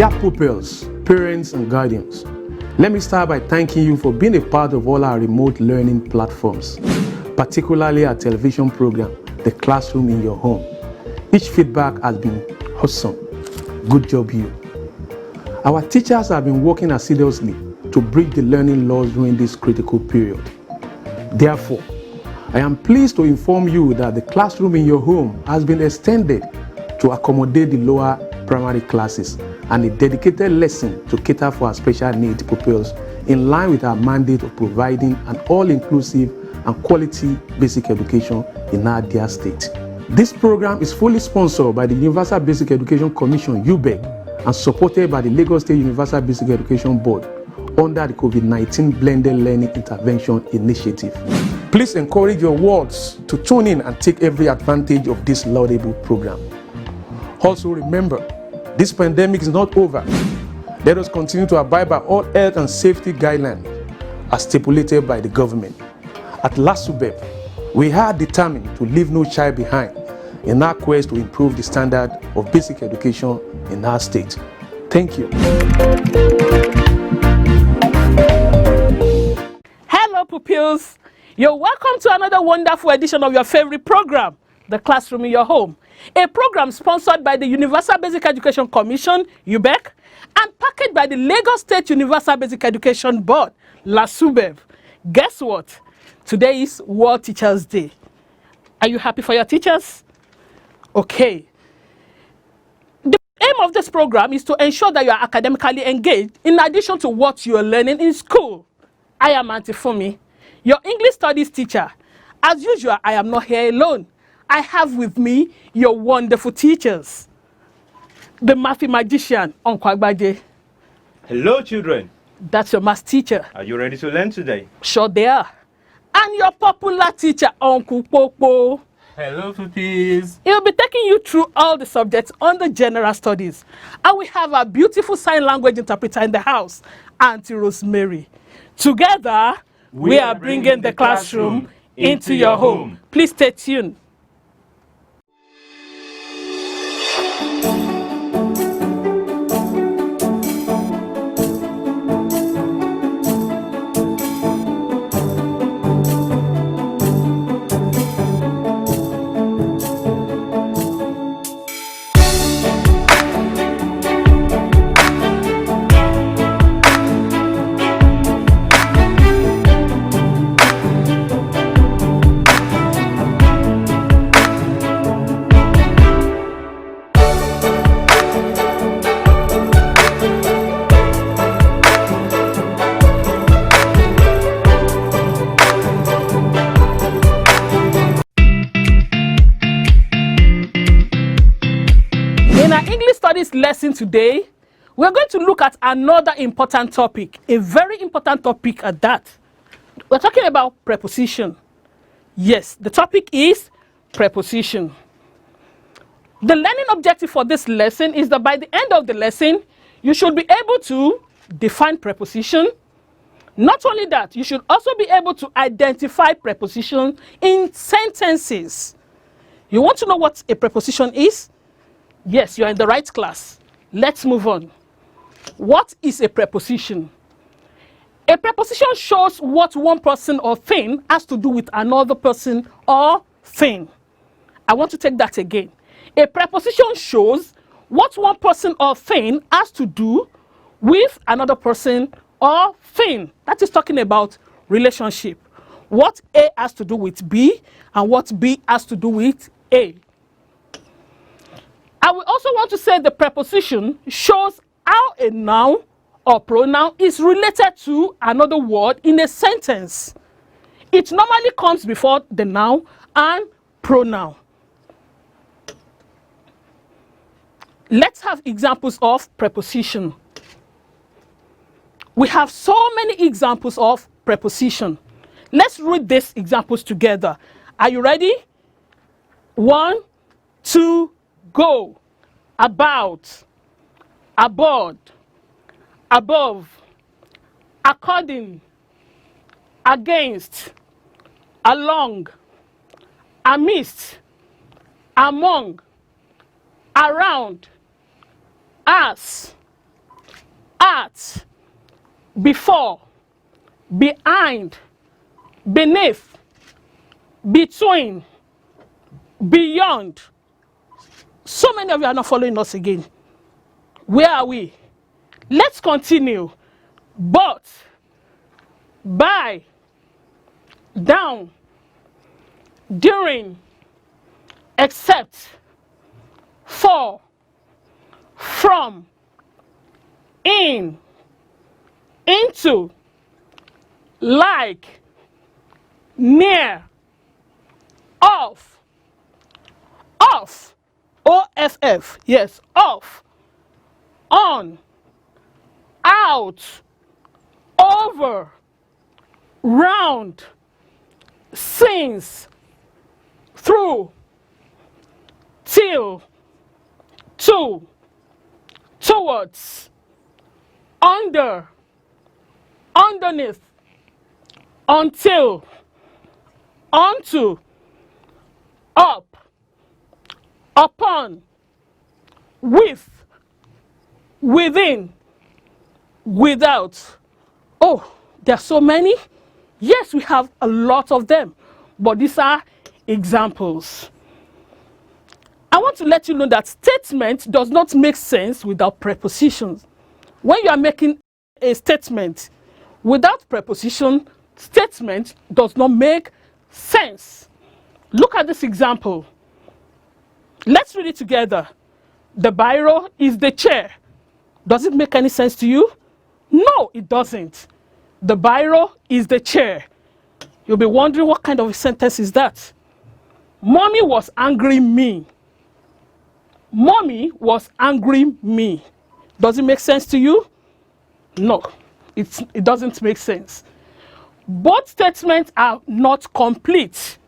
Dear pupils, parents and guardians, let me start by thanking you for being a part of all our remote learning platforms, particularly our television program, The Classroom in Your Home. Each feedback has been awesome. Good job, you. Our teachers have been working assiduously to bridge the learning loss during this critical period. Therefore, I am pleased to inform you that the Classroom in Your Home has been extended to accommodate the lower primary classes and a dedicated lesson to cater for our special needs pupils in line with our mandate of providing an all-inclusive and quality basic education in our dear state. This program is fully sponsored by the Universal Basic Education Commission, UBEC, and supported by the Lagos State Universal Basic Education Board under the COVID-19 Blended Learning Intervention Initiative. Please encourage your wards to tune in and take every advantage of this laudable program. Also remember, this pandemic is not over. Let us continue to abide by all health and safety guidelines as stipulated by the government. At Lasubeb, we are determined to leave no child behind in our quest to improve the standard of basic education in our state. Thank you. Hello pupils, you're welcome to another wonderful edition of your favorite program, The Classroom in Your Home, a program sponsored by the Universal Basic Education Commission, UBEC, and packaged by the Lagos State Universal Basic Education Board, Lasubeb. Guess what? Today is World Teachers Day. Are you happy for your teachers? Okay. The aim of this program is to ensure that you are academically engaged in addition to what you are learning in school. I am Auntie Fumi, your English studies teacher. As usual, I am not here alone. I have with me your wonderful teachers. The Mathi magician, Uncle Agbaje. Hello, children. That's your math teacher. Are you ready to learn today? Sure they are. And your popular teacher, Uncle Popo. Hello, pupils. He'll be taking you through all the subjects on the general studies. And we have a beautiful sign language interpreter in the house, Auntie Rosemary. Together, we are bringing the classroom into your home. Please stay tuned. This lesson today, we're going to look at another important topic, a very important topic at that. We're talking about preposition. Yes, the topic is preposition. The learning objective for this lesson is that by the end of the lesson, you should be able to define preposition. Not only that, you should also be able to identify preposition in sentences. You want to know what a preposition is? Yes, you're in the right class. Let's move on. What is a preposition? A preposition shows what one person or thing has to do with another person or thing. I want to take that again. A preposition shows what one person or thing has to do with another person or thing. That is talking about relationship. What A has to do with B and what B has to do with A. I will also want to say the preposition shows how a noun or pronoun is related to another word in a sentence. It normally comes before the noun and pronoun. Let's have examples of preposition. We have so many examples of preposition. Let's read these examples together. Are you ready? 1, 2, go. About, aboard, above, according, against, along, amidst, among, around, as, at, before, behind, beneath, between, beyond. So many of you are not following us again. Where are we? Let's continue. But, by, down, during, except, for, from, in, into, like, near, off, off, yes, off, on, out, over, round, since, through, till, to, towards, under, underneath, until, onto, up, upon, with, within, without. Oh, there are so many. Yes, we have a lot of them, but these are examples. I want to let you know that statement does not make sense without prepositions. When you are making a statement without preposition, statement does not make sense. Look at this example. Let's read it together. The biro is the chair. Does it make any sense to you? No, it doesn't. The biro is the chair. You'll be wondering, what kind of a sentence is that? Mommy was angry me. Mommy was angry me. Does it make sense to you? No, it doesn't make sense. Both statements are not complete.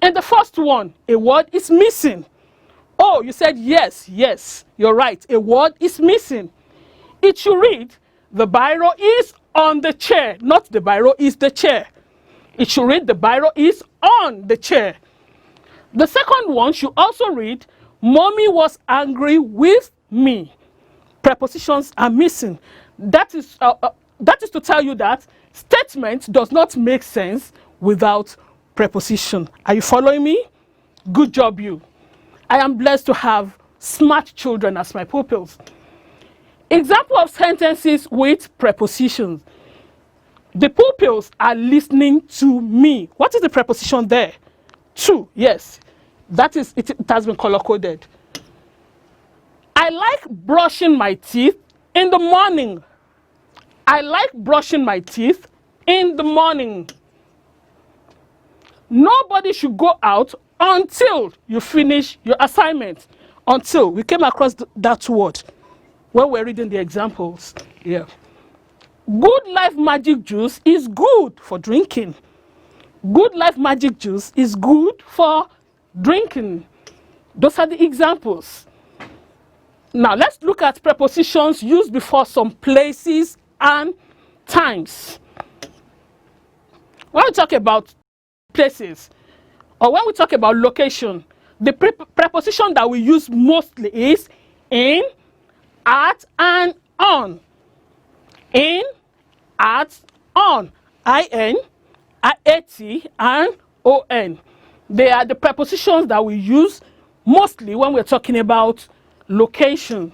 In the first one, a word is missing. Oh, you said yes, yes, you're right. A word is missing. It should read, the biro is on the chair, not the biro is the chair. It should read, the biro is on the chair. The second one should also read, Mommy was angry with me. Prepositions are missing. That is to tell you that statement does not make sense without preposition. Are you following me? Good job, you. I am blessed to have smart children as my pupils. Example of sentences with prepositions. The pupils are listening to me. What is the preposition there? To, yes. That is, it has been color-coded. I like brushing my teeth in the morning. I like brushing my teeth in the morning. Nobody should go out until you finish your assignment. Until. We came across that word when we're reading the examples. Yeah. Good Life Magic Juice is good for drinking. Good Life Magic Juice is good for drinking. Those are the examples. Now let's look at prepositions used before some places and times. When we talk about places, or when we talk about location, the preposition that we use mostly is in, at, and on. In, at, on. I-N, A-T, and O-N. They are the prepositions that we use mostly when we're talking about location.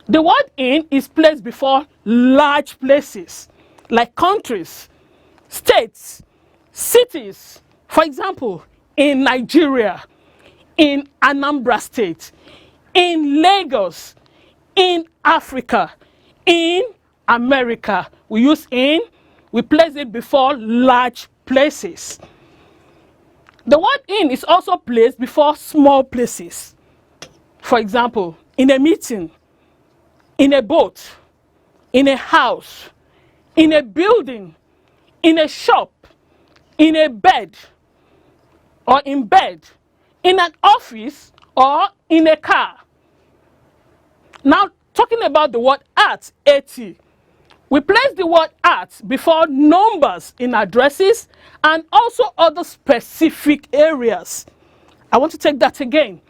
The word in is placed before large places, like countries, states, cities. For example, in Nigeria, in Anambra State, in Lagos, in Africa, in America. We use in, we place it before large places. The word in is also placed before small places. For example, in a meeting, in a boat, in a house, in a building, in a shop, in a bed, or in bed, in an office, or in a car. Now, talking about the word at, A-T, we place the word at before numbers in addresses and also other specific areas. I want to take that again.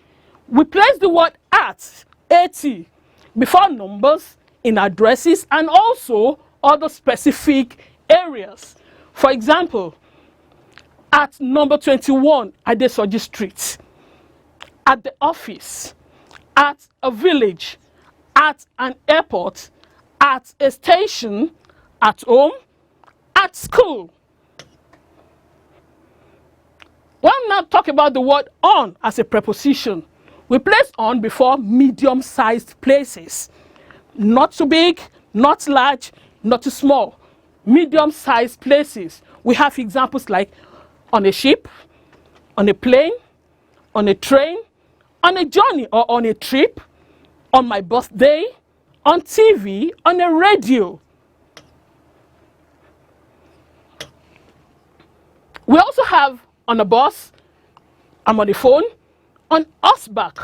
We place the word at, A-T, before numbers in addresses and also other specific areas. For example, at number 21 Adesoji Street, at the office, at a village, at an airport, at a station, at home, at school. When we now talk about the word on as a preposition, we place on before medium-sized places. Not too big, not large, not too small. Medium-sized places. We have examples like on a ship, on a plane, on a train, on a journey or on a trip, on my birthday, on TV, on a radio. We also have on a bus, I'm on the phone, on horseback.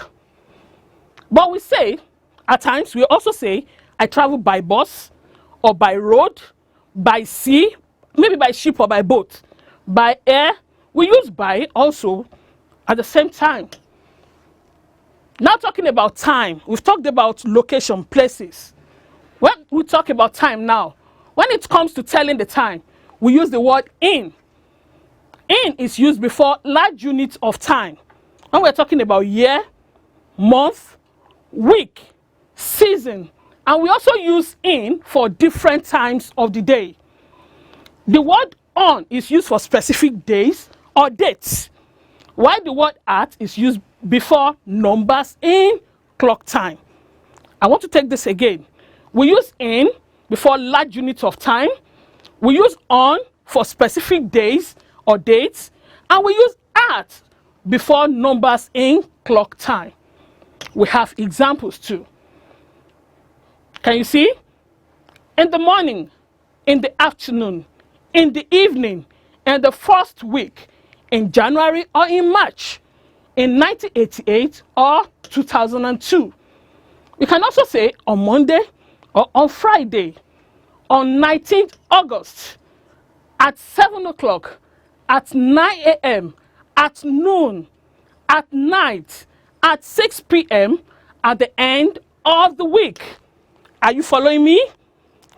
But we say, at times, we also say, I travel by bus or by road, by sea, maybe by ship or by boat. By air, we use by also at the same time. Now talking about time, we've talked about location, places. When we talk about time now, when it comes to telling the time, we use the word in. In is used before large units of time. When we're talking about year, month, week, season, and we also use in for different times of the day. The word on is used for specific days or dates, while the word at is used before numbers in clock time. I want to take this again. We use in before large units of time. We use on for specific days or dates, and we use at before numbers in clock time. We have examples too. Can you see? In the morning, in the afternoon, in the evening, in the first week, in January or in March, in 1988 or 2002. We can also say on Monday or on Friday, on 19th August, at 7 o'clock, at 9 a.m., at noon, at night, at 6 p.m., at the end of the week. Are you following me?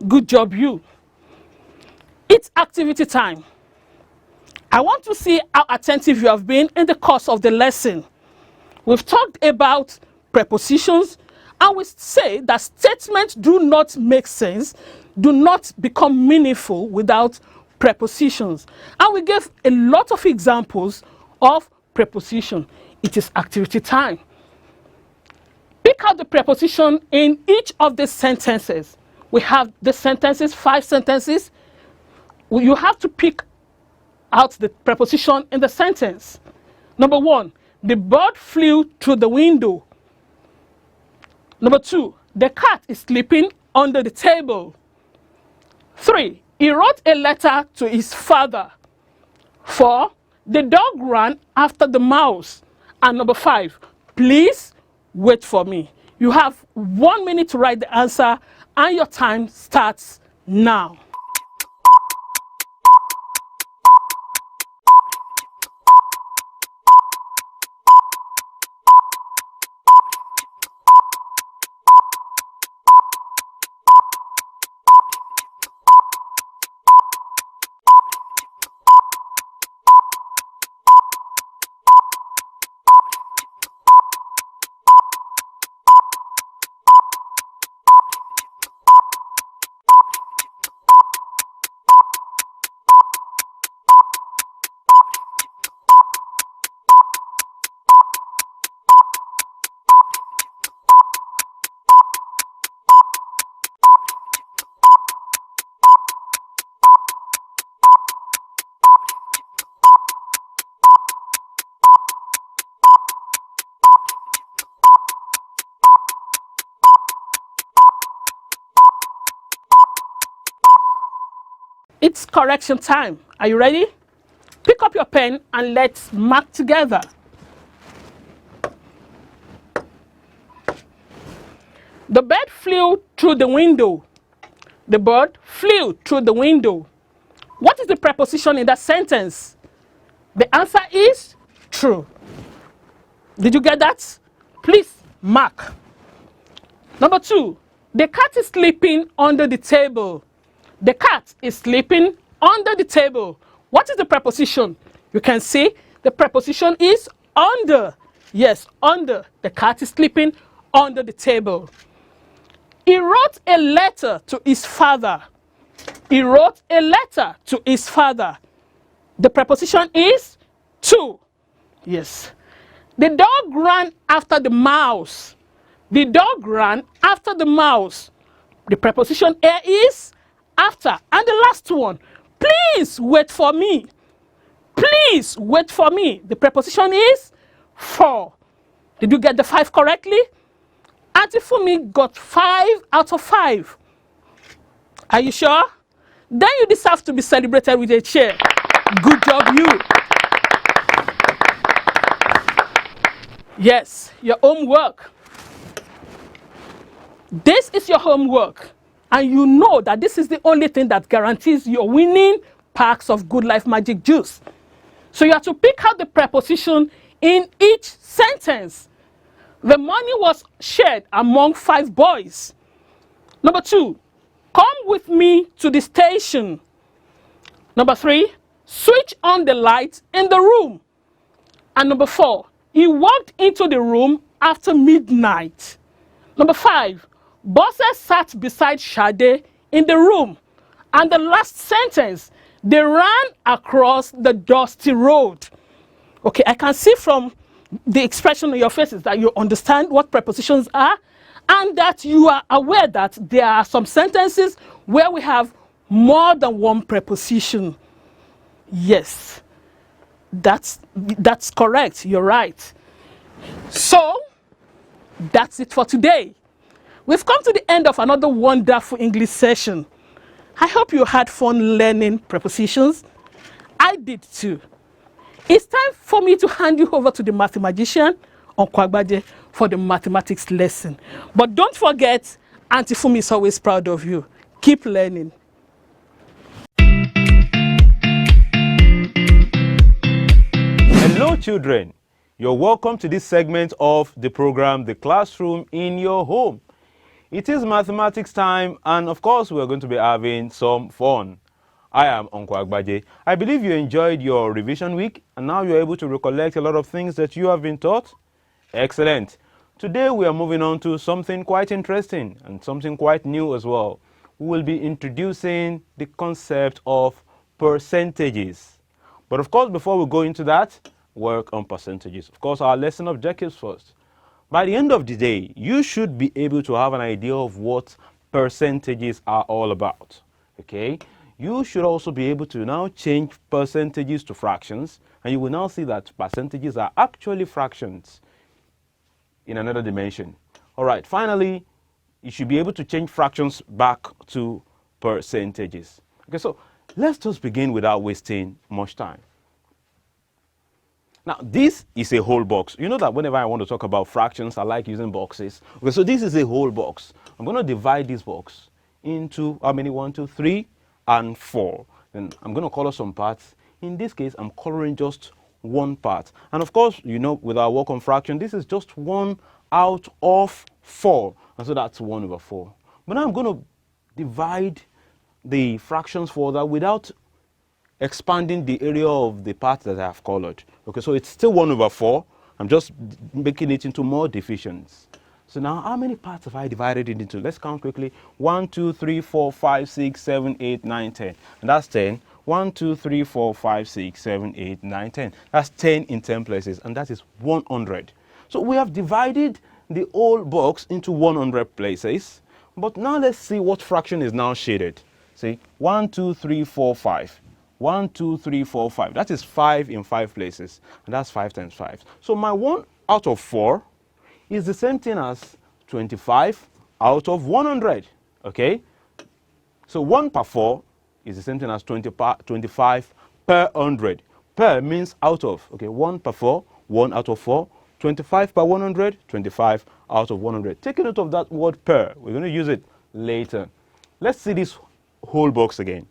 Good job, you. It's activity time. I want to see how attentive you have been in the course of the lesson. We've talked about prepositions, and we say that statements do not make sense, do not become meaningful without prepositions. And we gave a lot of examples of preposition. It is activity time. Pick out the preposition in each of the sentences. We have the sentences, 5 sentences. You have to pick out the preposition in the sentence. Number 1, the bird flew through the window. Number 2, the cat is sleeping under the table. 3, he wrote a letter to his father. 4, the dog ran after the mouse. And number 5, please wait for me. You have 1 minute to write the answer, and your time starts now. It's correction time. Are you ready? Pick up your pen and let's mark together. The bird flew through the window. The bird flew through the window. What is the preposition in that sentence? The answer is true. Did you get that? Please mark. Number 2, The cat is sleeping under the table. The cat is sleeping under the table. What is the preposition? You can see the preposition is under. Yes, under. The cat is sleeping under the table. He wrote a letter to his father. He wrote a letter to his father. The preposition is to. Yes. The dog ran after the mouse. The dog ran after the mouse. The preposition here is after. And the last one, please wait for me. Please wait for me. The preposition is for. Did you get the 5 correctly? Auntie Fumi got 5 out of 5. Are you sure? Then you deserve to be celebrated with a chair. Good job, you. Yes, your homework. This is your homework. And you know that this is the only thing that guarantees your winning packs of Good Life Magic Juice. So you have to pick out the preposition in each sentence. The money was shared among 5 boys. Number 2, come with me to the station. Number 3, switch on the light in the room. And number 4, he walked into the room after midnight. Number 5, Bosses sat beside Shade in the room. And the last sentence, they ran across the dusty road. Okay, I can see from the expression on your faces that you understand what prepositions are and that you are aware that there are some sentences where we have more than one preposition. Yes, that's correct. You're right. So, that's it for today. We've come to the end of another wonderful English session. I hope you had fun learning prepositions. I did too. It's time for me to hand you over to the mathematician, Uncle Agbaje, for the mathematics lesson. But don't forget, Auntie Fumi is always proud of you. Keep learning. Hello, children. You're welcome to this segment of the program, The Classroom in Your Home. It is mathematics time, and of course, we're going to be having some fun. I am Uncle Agbaje. I believe you enjoyed your revision week, and now you're able to recollect a lot of things that you have been taught. Excellent. Today, we are moving on to something quite interesting and something quite new as well. We will be introducing the concept of percentages. But of course, before we go into that, work on percentages. Of course, our lesson objectives first. By the end of the day, you should be able to have an idea of what percentages are all about. Okay? You should also be able to now change percentages to fractions, and you will now see that percentages are actually fractions in another dimension. All right, finally, you should be able to change fractions back to percentages. Okay, so let's just begin without wasting much time. Now, this is a whole box. You know that whenever I want to talk about fractions, I like using boxes. Okay, so this is a whole box. I'm going to divide this box into how many? 1, 2, 3, and 4. Then I'm going to color some parts. In this case, I'm coloring just one part. And of course, you know, with our work on fraction, this is just 1 out of 4. And so that's 1 over 4. But now I'm going to divide the fractions further without expanding the area of the part that I have colored. Okay, so it's still 1 over 4. I'm just making it into more divisions. So now, how many parts have I divided it into? Let's count quickly. 1, 2, 3, 4, 5, 6, 7, 8, 9, 10. And that's 10. 1, 2, 3, 4, 5, 6, 7, 8, 9, 10. That's 10 in 10 places, and that is 100. So we have divided the whole box into 100 places. But now let's see what fraction is now shaded. See, 1, 2, 3, 4, 5. 1, 2, 3, 4, 5. That is 5 in 5 places, and that's 5 times 5. So my 1 out of 4 is the same thing as 25 out of 100, okay? So 1 per 4 is the same thing as 25 per 100. Per means out of, okay? 1 per 4, 1 out of 4. 25 per 100, 25 out of 100. Take a note of that word per. We're going to use it later. Let's see this whole box again.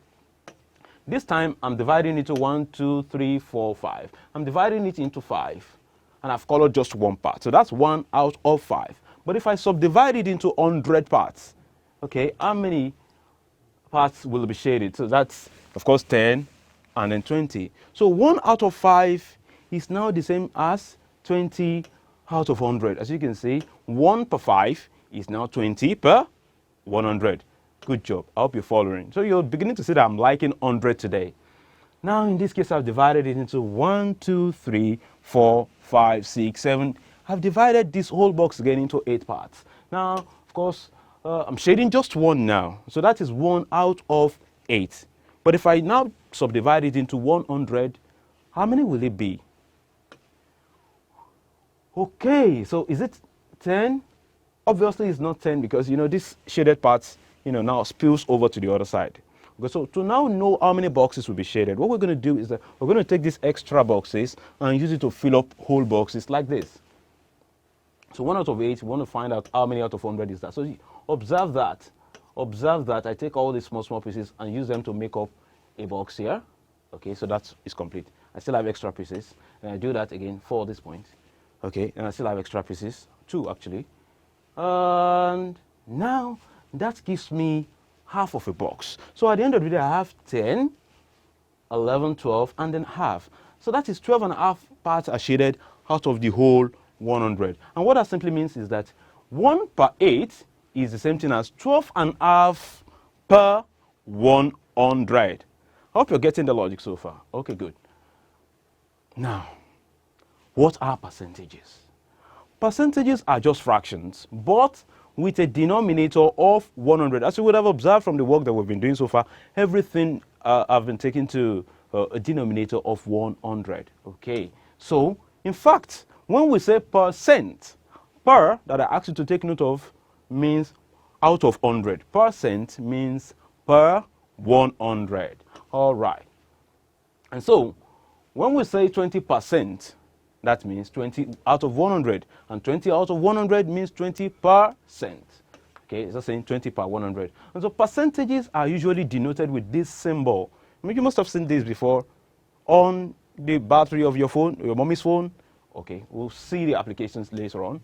This time, I'm dividing it into 1, 2, 3, 4, 5. I'm dividing it into 5. And I've colored just one part. So that's 1 out of 5. But if I subdivide it into 100 parts, okay, how many parts will be shaded? So that's, of course, 10 and then 20. So 1 out of 5 is now the same as 20 out of 100. As you can see, 1 per 5 is now 20 per 100. Good job. I hope you're following. So you're beginning to see that I'm liking 100 today. Now, in this case, I've divided it into 1, 2, 3, 4, 5, 6, 7. I've divided this whole box again into 8 parts. Now, of course, I'm shading just 1 now. So that is 1 out of 8. But if I now subdivide it into 100, how many will it be? Okay, so is it 10? Obviously, it's not 10 because, this shaded parts, now spills over to the other side. Okay, so to now know how many boxes will be shaded, what we're going to do is that we're going to take these extra boxes and use it to fill up whole boxes like this. So 1 out of 8, we want to find out how many out of 100 is that. So observe that. Observe that I take all these small pieces and use them to make up a box here. Okay, so that is complete. I still have extra pieces. And I do that again for this point. Okay, and I still have extra pieces, 2 actually. And now that gives me half of a box. So at the end of the day, I have 10, 11, 12, and then half. So that is 12 and a half parts are shaded out of the whole 100. And what that simply means is that 1 per 8 is the same thing as 12 and a half per 100. I hope you're getting the logic so far. Okay, good. Now, what are percentages? Percentages are just fractions, but with a denominator of 100. As you would have observed from the work that we've been doing so far, everything I've been taken to a denominator of 100. Okay, so in fact, when we say percent, per that I asked you to take note of means out of 100. Percent means per 100. All right. And so when we say 20%, that means 20 out of 100. And 20 out of 100 means 20%. Okay, it's just saying 20 per 100. And so percentages are usually denoted with this symbol. I mean, you must have seen this before on the battery of your phone, your mommy's phone. Okay, we'll see the applications later on.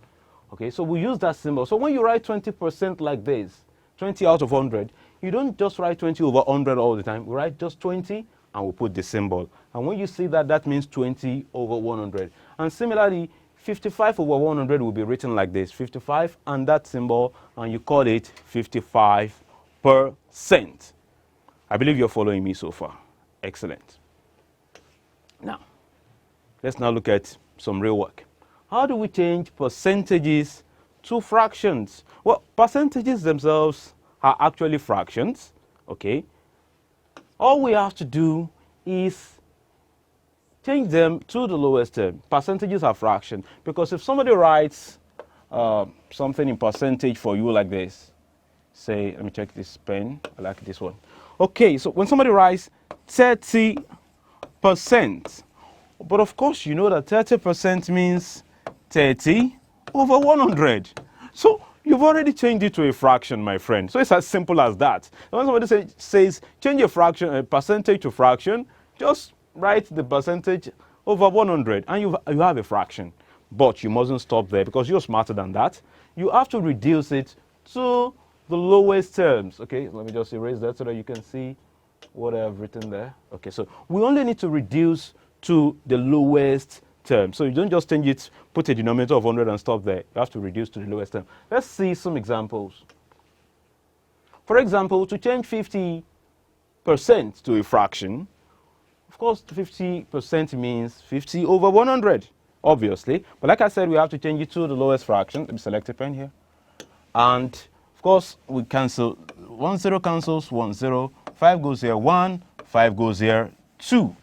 Okay, so we use that symbol. So when you write 20% like this, 20 out of 100, you don't just write 20 over 100 all the time. We write just 20 and we put the symbol. And when you see that, that means 20 over 100. And similarly, 55 over 100 will be written like this, 55 and that symbol, and you call it 55%. I believe you're following me so far. Excellent. Now, let's now look at some real work. How do we change percentages to fractions? Well, percentages themselves are actually fractions, okay? All we have to do is change them to the lowest term. Percentages are fractions because if somebody writes something in percentage for you like this, say, let me check this pen, I like this one. Okay, so when somebody writes 30%, but of course you know that 30% means 30 over 100. So you've already changed it to a fraction, my friend. So it's as simple as that. When somebody says change a percentage to fraction, just write the percentage over 100 and you have a fraction. But you mustn't stop there because you're smarter than that. You have to reduce it to the lowest terms. Okay, let me just erase that so that you can see what I've written there. Okay, so we only need to reduce to the lowest term. So you don't just change it, put a denominator of 100 and stop there. You have to reduce to the lowest term. Let's see some examples. For example, to change 50% to a fraction, of course, 50% means 50 over 100, obviously. But like I said, we have to change it to the lowest fraction. Let me select a pen here. And of course, we cancel. 1 0 cancels, 1 0. 5 goes here, 1. 5 goes here, 2.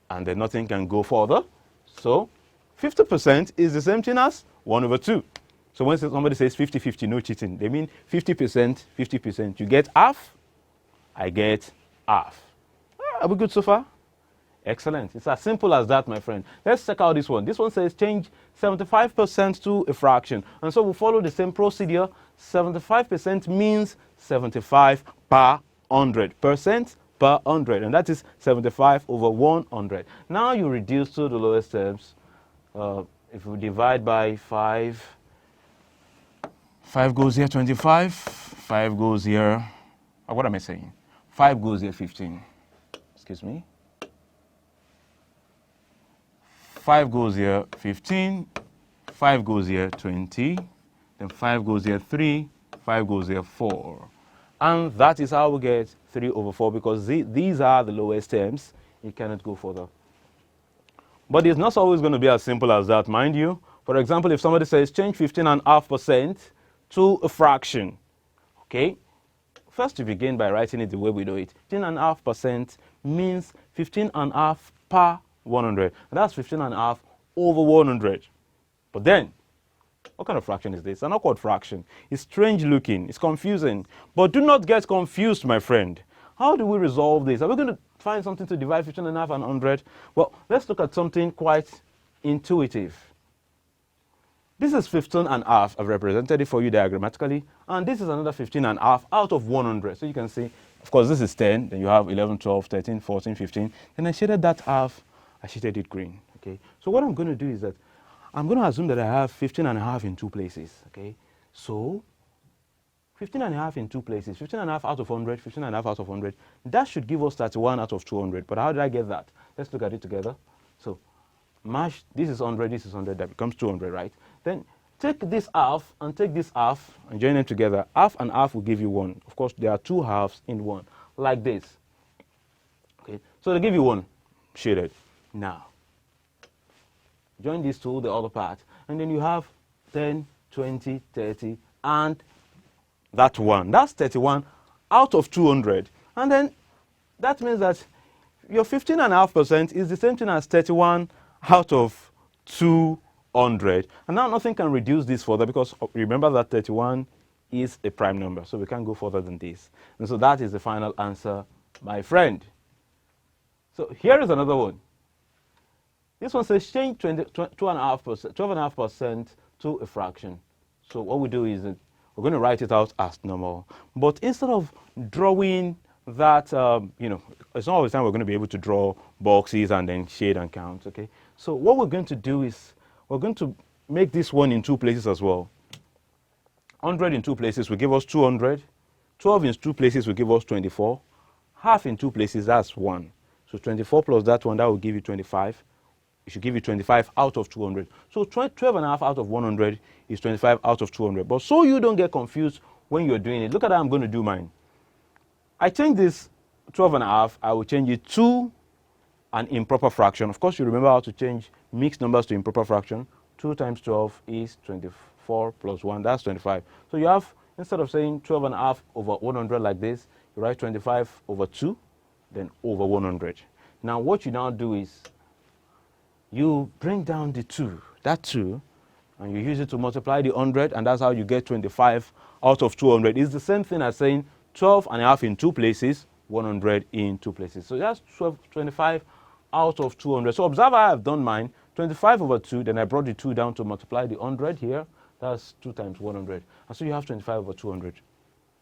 And then nothing can go further. So 50% is the same thing as 1 over 2. So when somebody says 50-50, no cheating, they mean 50%, 50%. You get half, I get half. Are we good so far? Excellent. It's as simple as that, my friend. Let's check out this one. This one says change 75% to a fraction. And so we'll follow the same procedure. 75% means 75 per 100. Percent per 100. And that is 75 over 100. Now you reduce to the lowest terms. If we divide by 5, 5 goes here, 25. 5 goes here. What am I saying? 5 goes here, 15. Excuse me. 5 goes here, 15. 5 goes here, 20. Then 5 goes here, 3. 5 goes here, 4. And that is how we get 3 over 4, because these are the lowest terms. You cannot go further. But it's not always going to be as simple as that, mind you. For example, if somebody says change 15.5% to a fraction, okay? First, you begin by writing it the way we do it. 15.5% means 15.5 per 100. And that's 15.5 over 100. But then, what kind of fraction is this? An awkward fraction. It's strange looking. It's confusing. But do not get confused, my friend. How do we resolve this? Are we going to find something to divide 15.5 and 100? Well, let's look at something quite intuitive. This is 15.5. I've represented it for you diagrammatically. And this is another 15.5 out of 100. So you can see, of course, this is 10. Then you have 11, 12, 13, 14, 15. Then I shaded that half. I shaded it green. Okay. So what I'm going to do is that I'm going to assume that I have 15.5 in two places. Okay. So 15.5 in two places. 15.5 out of 100. 15.5 out of 100. That should give us 31 out of 200. But how did I get that? Let's look at it together. So mash, this is 100, this is 100, that becomes 200, right? Then take this half and take this half and join them together. Half and half will give you 1. Of course, there are two halves in one, like this. Okay, so they give you 1 shaded. Now, join these two, the other part, and then you have 10, 20, 30, and that 1. That's 31 out of 200. And then that means that your 15.5% is the same thing as 31 out of 200. And now nothing can reduce this further, because remember that 31 is a prime number, so we can't go further than this. And so that is the final answer, my friend. So here is another one. This one says change 12.5% to a fraction. So what we do is that we're going to write it out as normal. But instead of drawing that, it's not all the time we're going to be able to draw boxes and then shade and count, okay? So what we're going to do is we're going to make this one in two places as well. 100 in two places will give us 200. 12 in two places will give us 24. Half in two places, that's 1. So 24 plus that one, that will give you 25. It should give you 25 out of 200. So 12.5 out of 100 is 25 out of 200. But so you don't get confused when you're doing it, look at how I'm going to do mine. I change this 12.5, I will change it to an improper fraction. Of course, you remember how to change mixed numbers to improper fraction. 2 times 12 is 24 plus 1, that's 25. So you have, instead of saying 12.5 over 100 like this, you write 25 over 2, then over 100. Now what you now do is, you bring down the 2, that 2, and you use it to multiply the 100, and that's how you get 25 out of 200. It's the same thing as saying 12.5 in two places, 100 in two places. So that's 25 out of 200. So observe how I've done mine, 25 over 2, then I brought the 2 down to multiply the 100 here. That's 2 times 100. And so you have 25 over 200.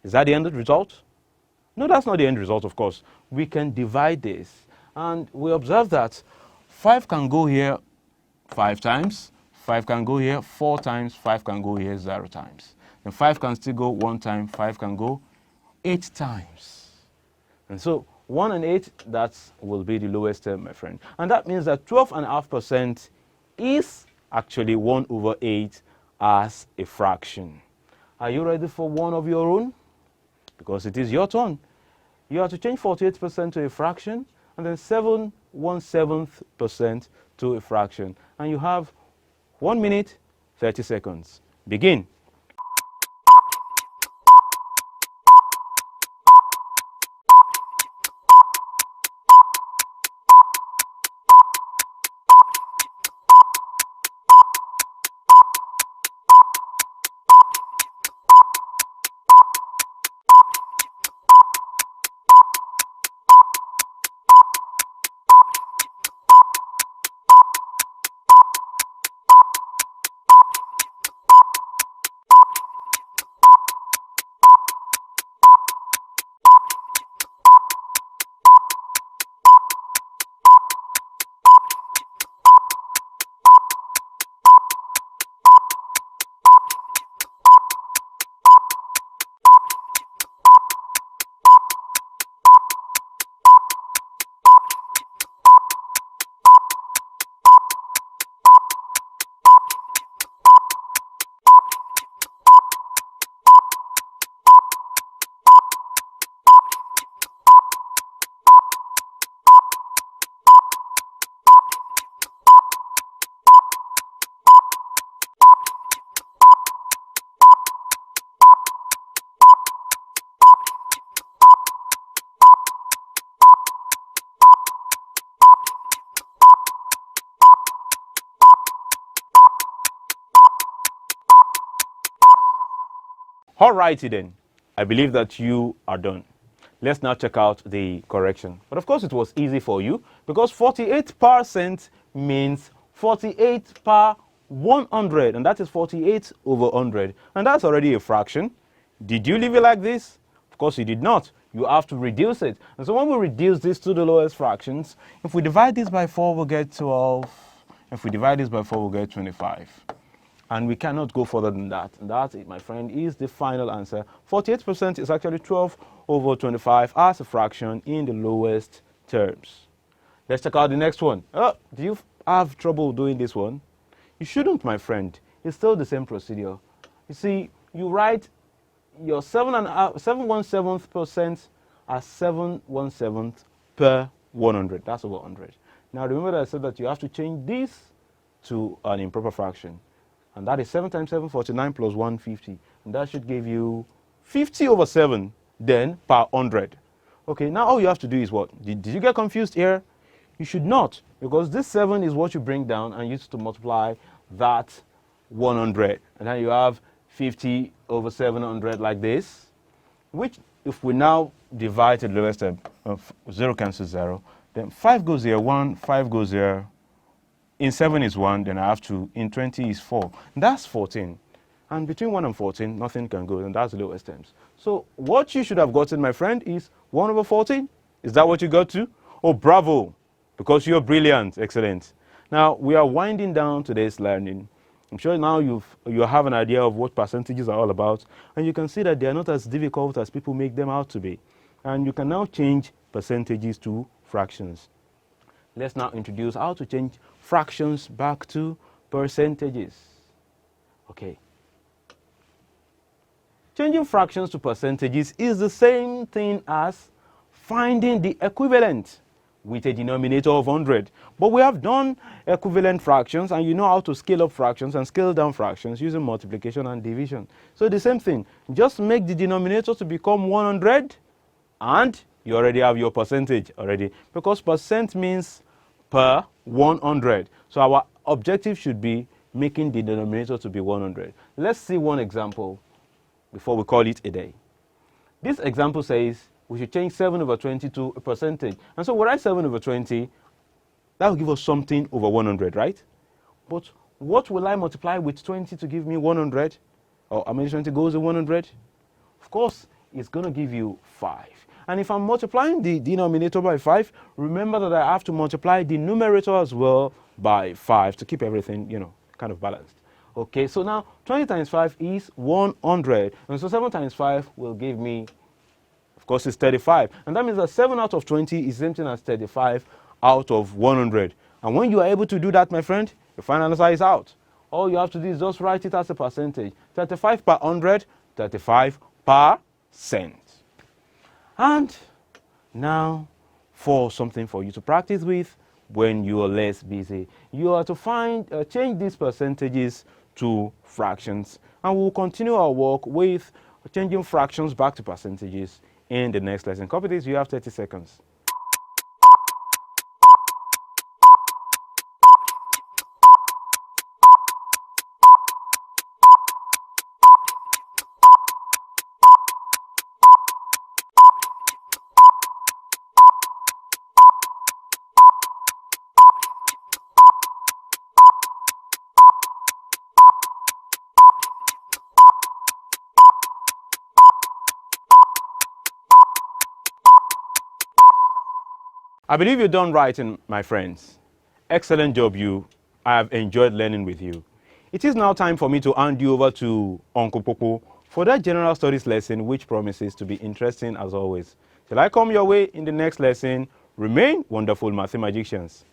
Is that the end result? No, that's not the end result, of course. We can divide this, and we observe that 5 can go here 5 times, 5 can go here 4 times, 5 can go here 0 times. And 5 can still go 1 time, 5 can go 8 times. And so 1 and 8, that will be the lowest term, my friend. And that means that 12.5% is actually 1 over 8 as a fraction. Are you ready for one of your own? Because it is your turn. You have to change 48% to a fraction, and then 7/17% to a fraction. And you have 1 minute, 30 seconds. Begin. Alrighty then, I believe that you are done. Let's now check out the correction. But of course it was easy for you because 48% means 48 per 100, and that is 48 over 100, and that's already a fraction. Did you leave it like this? Of course you did not. You have to reduce it. And so when we reduce this to the lowest fractions, if we divide this by 4, we'll get 12. If we divide this by 4, we'll get 25. And we cannot go further than that. And that, my friend, is the final answer. 48% is actually 12 over 25 as a fraction in the lowest terms. Let's check out the next one. Oh, do you have trouble doing this one? You shouldn't, my friend. It's still the same procedure. You see, you write your 7/17% as 7/17 per 100. That's over 100. Now remember that I said that you have to change this to an improper fraction. And that is 7 times 7, 49 plus 150. And that should give you 50 over 7 then per 100. Okay, now all you have to do is what? Did you get confused here? You should not, because this 7 is what you bring down and use to multiply that 100. And then you have 50 over 700 like this, which if we now divide to the lowest step, 0 cancels 0, then 5 goes here, 1, 5 goes here. In 7 is 1, then I have 2. In 20 is 4. That's 14. And between 1 and 14, nothing can go, and that's the lowest terms. So what you should have gotten, my friend, is 1 over 14. Is that what you got to? Oh, bravo, because you're brilliant. Excellent. Now, we are winding down today's learning. I'm sure now you have an idea of what percentages are all about, and you can see that they are not as difficult as people make them out to be. And you can now change percentages to fractions. Let's now introduce how to change fractions back to percentages. Okay. Changing fractions to percentages is the same thing as finding the equivalent with a denominator of 100. But we have done equivalent fractions, and you know how to scale up fractions and scale down fractions using multiplication and division. So the same thing, just make the denominator to become 100, and you already have your percentage already, because percent means per 100. So our objective should be making the denominator to be 100. Let's see one example before we call it a day. This example says we should change 7 over 20 to a percentage. And so we write 7 over 20. That will give us something over 100, right? But what will I multiply with 20 to give me 100? Or how many 20 goes to 100? Of course, it's going to give you 5. And if I'm multiplying the denominator by 5, remember that I have to multiply the numerator as well by 5 to keep everything, kind of balanced. Okay, so now 20 times 5 is 100. And so 7 times 5 will give me, of course, it's 35. And that means that 7 out of 20 is the same thing as 35 out of 100. And when you are able to do that, my friend, your final answer is out. All you have to do is just write it as a percentage. 35 per 100, 35%. And now for something for you to practice with when you are less busy. You are to change these percentages to fractions. And we'll continue our work with changing fractions back to percentages in the next lesson. Copy this, you have 30 seconds. I believe you're done writing, my friends. Excellent job, you. I have enjoyed learning with you. It is now time for me to hand you over to Uncle Popo for that general studies lesson, which promises to be interesting as always. Till I come your way in the next lesson, remain wonderful mathematicians.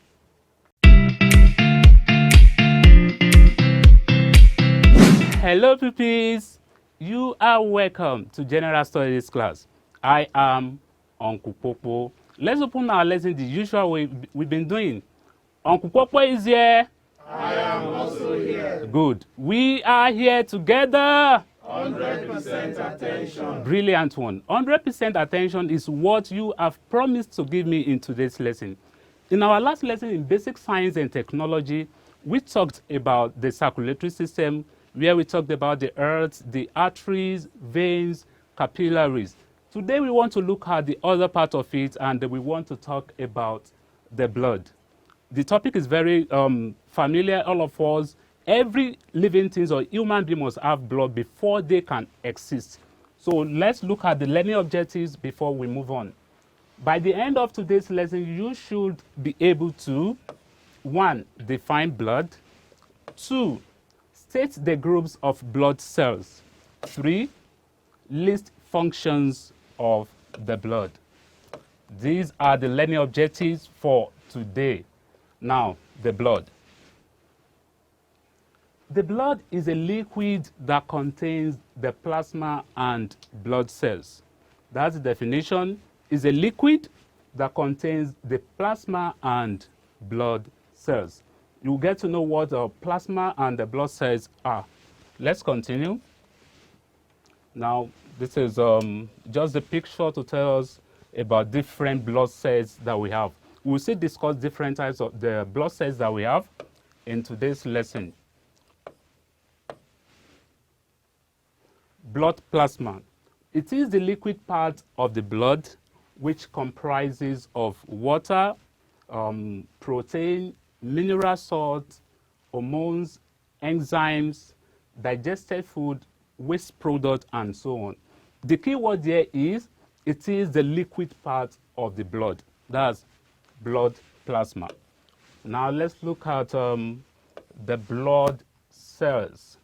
Hello, pupils. You are welcome to General Studies class. I am Uncle Popo. Let's open our lesson the usual way we've been doing. Uncle Popo is here. I am also here. Good. We are here together. 100% attention. Brilliant one. 100% attention is what you have promised to give me in today's lesson. In our last lesson in basic science and technology, we talked about the circulatory system, where we talked about the earth, the arteries, veins, capillaries. Today we want to look at the other part of it, and we want to talk about the blood. The topic is very familiar, all of us. Every living thing or human being must have blood before they can exist. So let's look at the learning objectives before we move on. By the end of today's lesson, you should be able to, 1, define blood, 2, state the groups of blood cells, 3, list functions of the blood. These are the learning objectives for today. Now, the blood. The blood is a liquid that contains the plasma and blood cells. That's the definition. Is a liquid that contains the plasma and blood cells. You'll get to know what the plasma and the blood cells are. Let's continue. Now, this is just a picture to tell us about different blood cells that we have. We'll still discuss different types of the blood cells that we have in today's lesson. Blood plasma. It is the liquid part of the blood which comprises of water, protein, mineral salt, hormones, enzymes, digested food, waste product, and so on. The key word there is, it is the liquid part of the blood. That's blood plasma. Now let's look at the blood cells.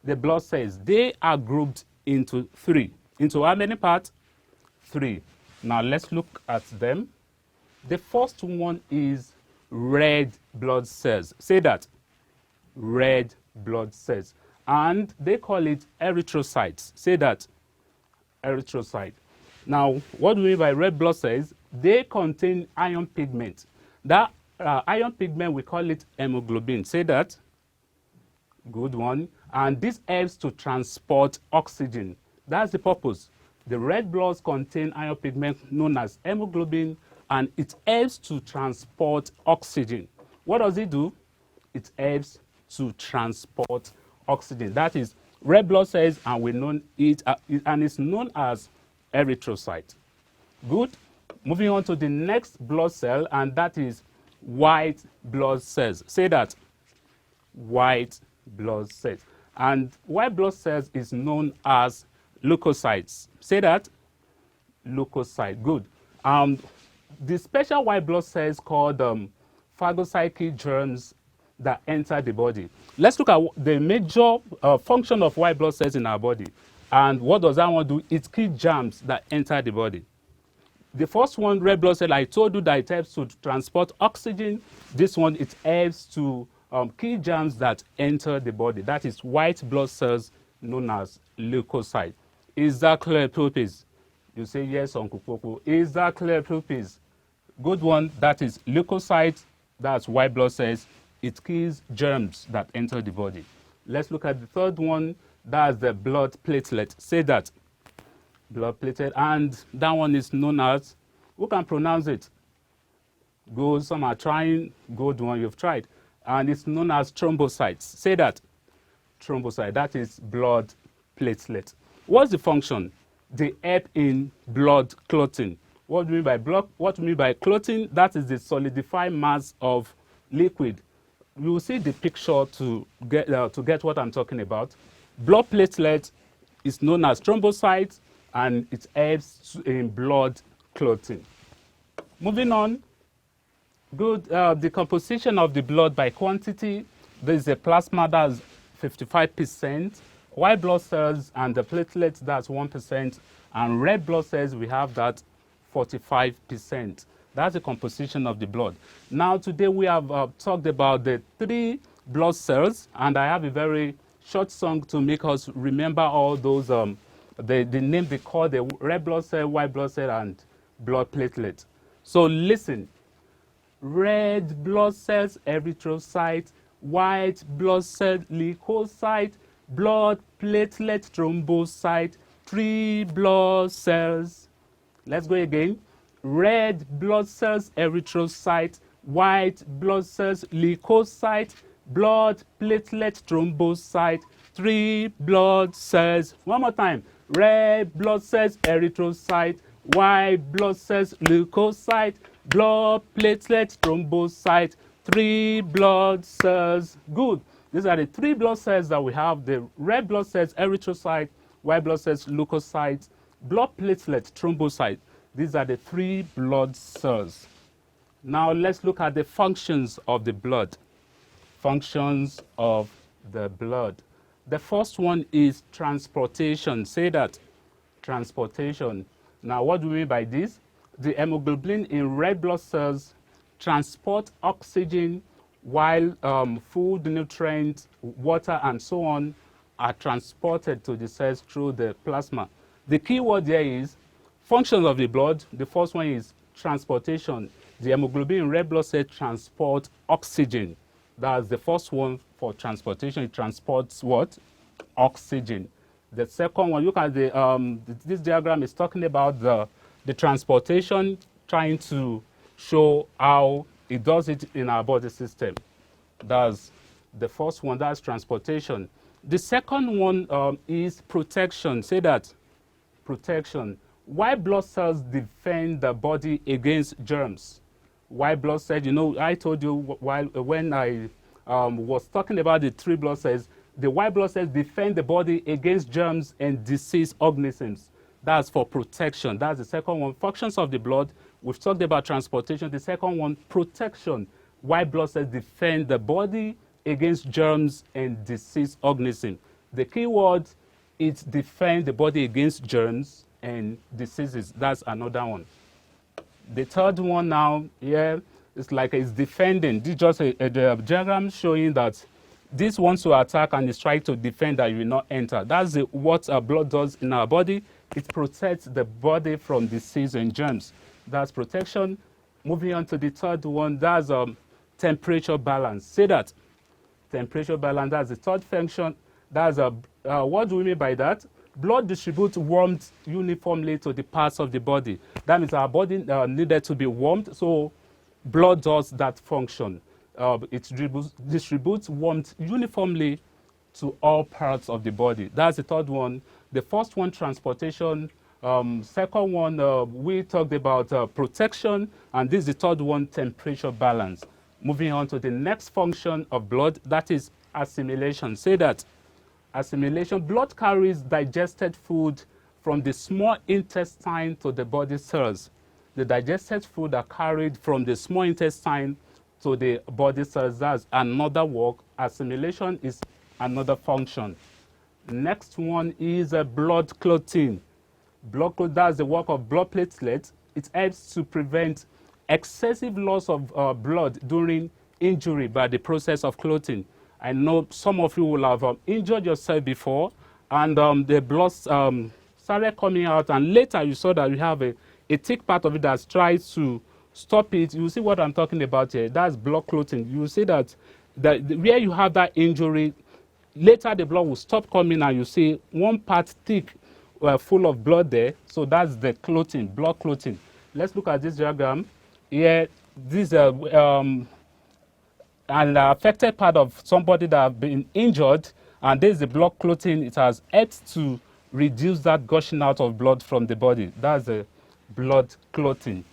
The blood cells, they are grouped into 3. Into how many parts? 3. Now let's look at them. The first one is red blood cells. Say that. Red blood cells. And they call it erythrocytes. Say that. Erythrocyte. Now, what do we mean by red blood cells? They contain iron pigment. That iron pigment, we call it hemoglobin. Say that. Good one. And this helps to transport oxygen. That's the purpose. The red bloods contain iron pigment known as hemoglobin, and it helps to transport oxygen. What does it do? It helps to transport oxygen. That is red blood cells, and we know it, and it's known as erythrocyte. Good. Moving on to the next blood cell, and that is white blood cells. Say that. White blood cells. And white blood cells is known as leukocytes. Say that. Leukocyte. Good. The special white blood cells called phagocytic germs that enter the body. Let's look at the major function of white blood cells in our body. And what does that one do? It kills germs that enter the body. The first one, red blood cell, I told you that it helps to transport oxygen. This one, it helps to kill germs that enter the body. That is white blood cells known as leukocytes. Is that clear, pupils? You say yes, Uncle Popo. Is that clear, pupils? Good one. That is leukocytes. That's white blood cells. It kills germs that enter the body. Let's look at the third one. That's the blood platelet. Say that. Blood platelet. And that one is known as, who can pronounce it? Good. Some are trying. Good one. You've tried. And it's known as thrombocytes. Say that. Thrombocyte. That is blood platelet. What's the function? They help in blood clotting. What do we mean by blood? What do we mean by clotting? That is the solidified mass of liquid. You will see the picture to get what I'm talking about. Blood platelet is known as thrombocytes, and it helps in blood clotting. Moving on. Good. The composition of the blood by quantity. There is a plasma that's 55%. White blood cells and the platelets, that's 1%. And red blood cells, we have that 45%. That's the composition of the blood. Now, today we have talked about the 3 blood cells, and I have a very short song to make us remember all those, the name they call the red blood cell, white blood cell, and blood platelet. So listen. Red blood cells, erythrocyte, white blood cell, leukocyte, blood platelet, thrombocyte, 3 blood cells. Let's go again. Red blood cells, erythrocyte, white blood cells, leukocyte, blood platelet, thrombocyte, 3 blood cells. One more time. Red blood cells, erythrocyte. White blood cells, leukocyte. Blood platelets, thrombocyte. 3 blood cells. Good. These are the 3 blood cells that we have. The red blood cells, erythrocyte. White blood cells, leukocyte. Blood platelets, thrombocyte. These are the 3 blood cells. Now let's look at the functions of the blood. Functions of the blood. The first one is transportation. Say that. Transportation. Now what do we mean by this? The hemoglobin in red blood cells transport oxygen while food, nutrients, water, and so on are transported to the cells through the plasma. The key word there is functions of the blood. The first one is transportation. The hemoglobin in red blood cells transport oxygen. That's the first one for transportation. It transports what? Oxygen. The second one, look at this diagram is talking about the transportation, trying to show how it does it in our body system. That's the first one, that's transportation. The second one is protection. Say that. Protection. White blood cells defend the body against germs. White blood cells, you know, I told you when I was talking about the 3 blood cells, the white blood cells defend the body against germs and disease organisms. That's for protection. That's the second one. Functions of the blood. We've talked about transportation. The second one, protection. White blood cells defend the body against germs and disease organisms. The key word is defend the body against germs and diseases. That's another one. The third one now, it's like it's defending. This is just a diagram showing that this wants to attack and is trying to defend that you will not enter. That's what our blood does in our body. It protects the body from disease and germs. That's protection. Moving on to the third one, that's temperature balance. Say that. Temperature balance, that's the third function. That's what do we mean by that? Blood distributes warmth uniformly to the parts of the body. That means our body needed to be warmed, so blood does that function. It distributes warmth uniformly to all parts of the body. That's the third one. The first one, transportation. Second one, we talked about protection. And this is the third one, temperature balance. Moving on to the next function of blood, that is assimilation. Say that. Assimilation. Blood carries digested food from the small intestine to the body cells. The digested food are carried from the small intestine to the body cells. That's another work. Assimilation is another function. Next one is blood clotting. Blood clotting, that's the work of blood platelets. It helps to prevent excessive loss of blood during injury by the process of clotting. I know some of you will have injured yourself before, and the blood started coming out, and later you saw that you have a thick part of it that tries to stop it. You see what I'm talking about here. That's blood clotting. You see that where you have that injury, later the blood will stop coming, and you see one part thick, full of blood there. So that's the clotting, blood clotting. Let's look at this diagram. Here, this an affected part of somebody that have been injured, and there's the blood clotting. It has helped to reduce that gushing out of blood from the body. That's the blood clotting.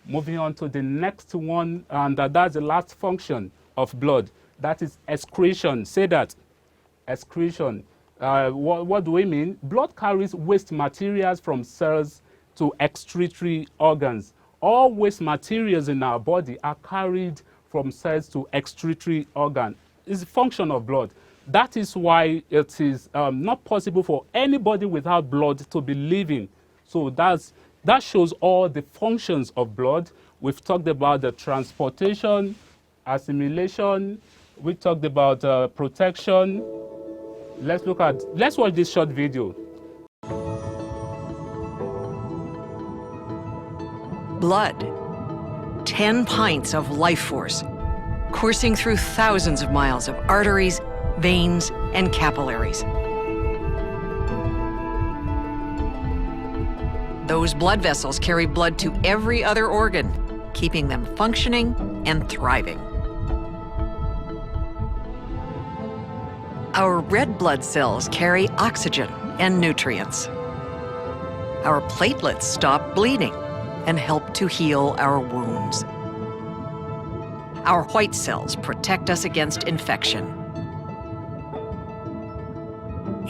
Moving on to the next one, and that's the last function of blood. That is excretion. Say that. Excretion. What do we mean? Blood carries waste materials from cells to excretory organs. All waste materials in our body are carried from cells to excretory organ. It's a function of blood. That is why it is not possible for anybody without blood to be living. So that shows all the functions of blood. We've talked about the transportation, assimilation. We talked about protection. Let's watch this short video. Blood. 10 pints of life force, coursing through thousands of miles of arteries, veins, and capillaries. Those blood vessels carry blood to every other organ, keeping them functioning and thriving. Our red blood cells carry oxygen and nutrients. Our platelets stop bleeding and help to heal our wounds. Our white cells protect us against infection.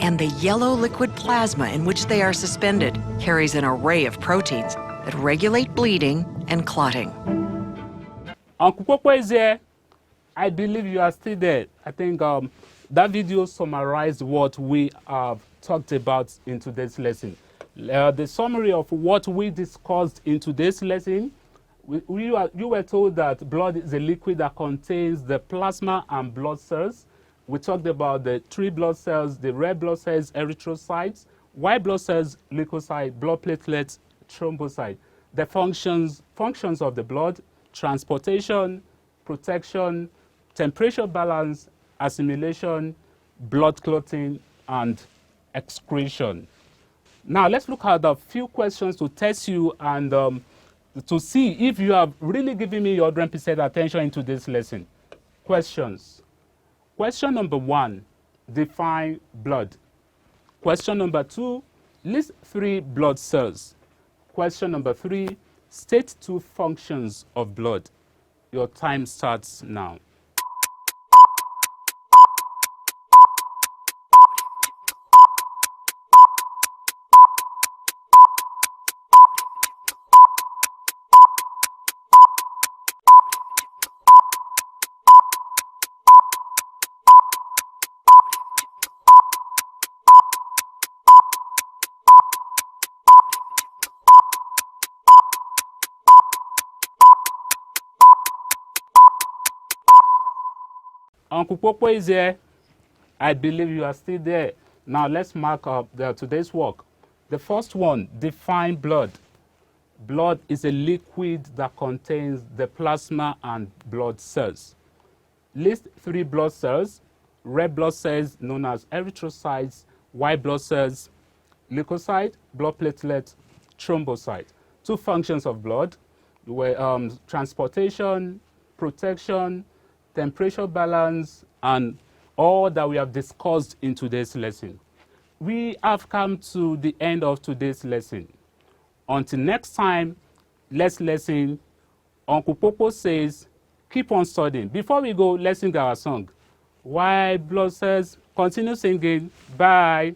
And the yellow liquid plasma in which they are suspended carries an array of proteins that regulate bleeding and clotting. Uncle Popo is here. I believe you are still there. I think that video summarized what we have talked about in today's lesson. The summary of what we discussed in today's lesson, you were told that blood is a liquid that contains the plasma and blood cells. We talked about the three blood cells, the red blood cells, erythrocytes, white blood cells, leukocytes, blood platelets, thrombocytes. The functions of the blood: transportation, protection, temperature balance, assimilation, blood clotting, and excretion. Now let's look at a few questions to test you and to see if you have really given me your 100% attention into this lesson. Questions. Question number 1, define blood. Question number 2, list 3 blood cells. Question number 3, state 2 functions of blood. Your time starts now. Uncle Popo is here. I believe you are still there. Now let's mark up today's work. The first one, define blood. Blood is a liquid that contains the plasma and blood cells. List 3 blood cells: red blood cells known as erythrocytes, white blood cells, leukocyte, blood platelet, thrombocyte. 2 functions of blood were transportation, protection, temperature balance, and all that we have discussed in today's lesson. We have come to the end of today's lesson. Until next time, let's listen. Uncle Popo says, keep on studying. Before we go, let's sing our song. White blood cells, continue singing. Bye.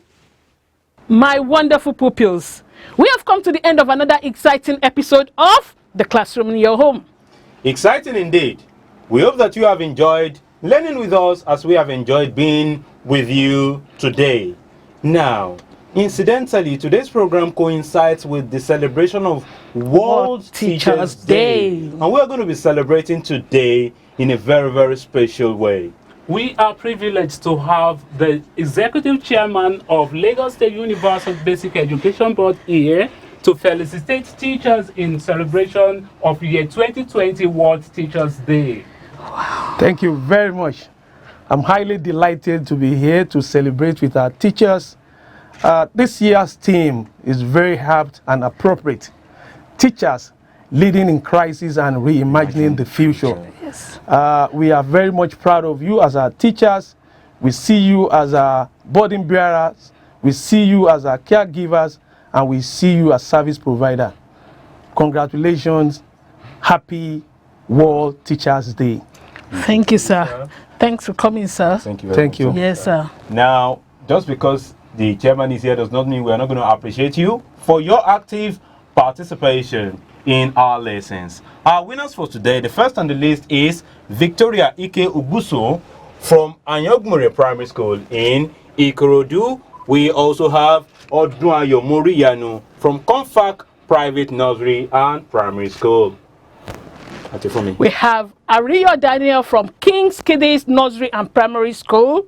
My wonderful pupils, we have come to the end of another exciting episode of The Classroom in Your Home. Exciting indeed. We hope that you have enjoyed learning with us as we have enjoyed being with you today. Now, incidentally, today's program coincides with the celebration of World Teachers Day. And we are going to be celebrating today in a very, very special way. We are privileged to have the Executive Chairman of Lagos State University Basic Education Board here to felicitate teachers in celebration of year 2020 World Teachers Day. Thank you very much. I'm highly delighted to be here to celebrate with our teachers. This year's theme is very apt and appropriate. Teachers leading in crisis and reimagining the future. Yes. We are very much proud of you as our teachers. We see you as our burden bearers. We see you as our caregivers, and we see you as service provider. Congratulations. Happy World Teachers Day. Thank you, sir. Thanks for coming, sir. Thank you very much. Thank you. Yes, sir. Now, just because the chairman is here does not mean we are not going to appreciate you for your active participation in our lessons. Our winners for today, the first on the list is Victoria Ike Uguso from Anyogmure Primary School in Ikorodu. We also have Odunayo Moriyanu from Confak Private Nursery and Primary School. That's it for me. We have Ariyo Daniel from King's Kiddies Nursery and Primary School,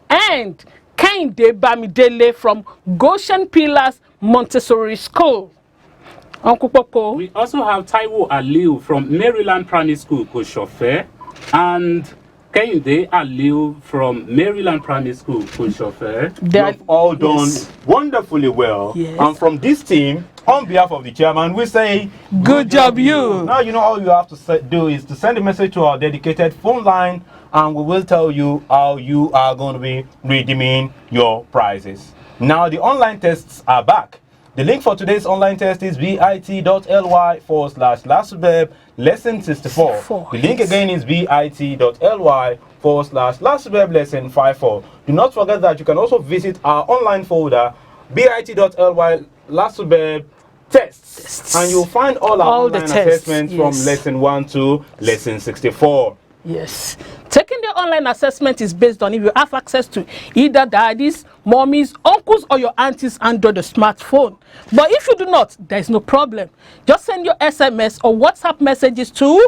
and Kehinde Bamidele from Goshen Pillars Montessori School. Uncle Popo. We also have Taiwo Aliu from Maryland Primary School, Koshofe, and Kehinde Aliu from Maryland Primary School, Koshofe. You have all done wonderfully well. Yes. And from this team, On behalf of the chairman, we say, Good job, you. Now, all you have to do is to send a message to our dedicated phone line, and we will tell you how you are going to be redeeming your prizes. Now, the online tests are back. The link for today's online test is bit.ly/Lasubeb lesson 64. The link again is bit.ly/Lasubeb lesson 54. Do not forget that you can also visit our online folder, bit.ly Lasubeb tests, and you'll find all our online assessments from lesson 1 to lesson 64. Yes. Taking the online assessment is based on if you have access to either daddies, mommies, uncles, or your aunties Android or smartphone. But if you do not, there is no problem. Just send your SMS or WhatsApp messages to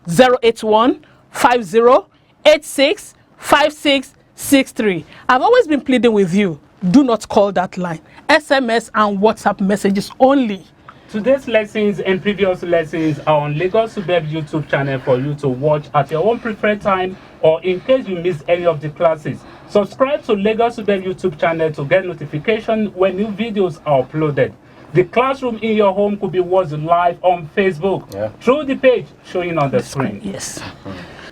081-50-86-5663. I've always been pleading with you, do not call that line. SMS and WhatsApp messages only. Today's lessons and previous lessons are on Lasubeb YouTube channel for you to watch at your own preferred time, or in case you miss any of the classes. Subscribe to Lasubeb YouTube channel to get notification when new videos are uploaded. The classroom in your home could be watched live on Facebook through the page showing on the screen. Yes.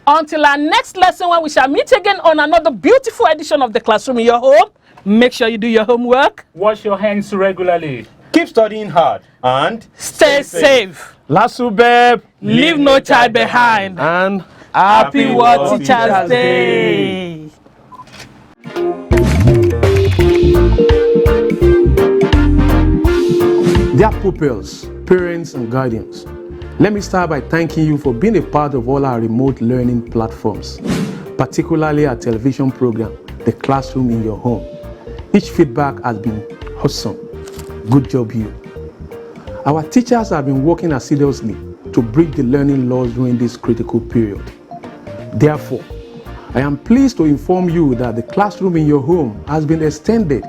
Until our next lesson, when we shall meet again on another beautiful edition of the classroom in your home, make sure you do your homework. Wash your hands regularly. Keep studying hard and stay safe. Lasubeb, leave no child behind. And Happy World Teachers Day. Dear pupils, parents and guardians, let me start by thanking you for being a part of all our remote learning platforms, particularly our television program, The Classroom in Your Home. Each feedback has been awesome. Good job, you. Our teachers have been working assiduously to break the learning laws during this critical period. Therefore, I am pleased to inform you that the classroom in your home has been extended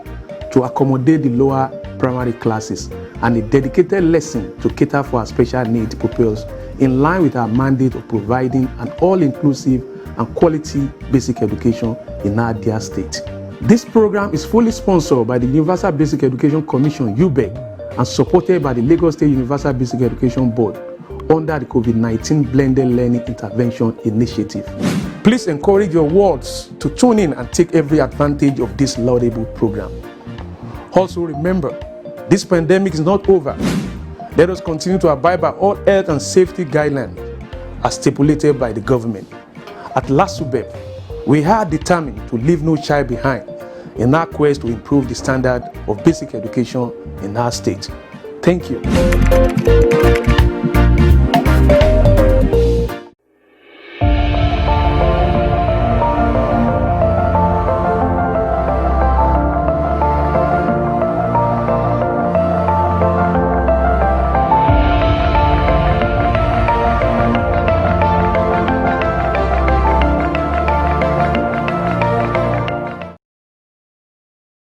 to accommodate the lower primary classes and a dedicated lesson to cater for our special needs pupils in line with our mandate of providing an all-inclusive and quality basic education in our dear state. This program is fully sponsored by the Universal Basic Education Commission, UBEC, and supported by the Lagos State Universal Basic Education Board under the COVID-19 Blended Learning Intervention Initiative. Please encourage your wards to tune in and take every advantage of this laudable program. Also remember, this pandemic is not over. Let us continue to abide by all health and safety guidelines as stipulated by the government. At Lasubeb, we are determined to leave no child behind in our quest to improve the standard of basic education in our state. Thank you.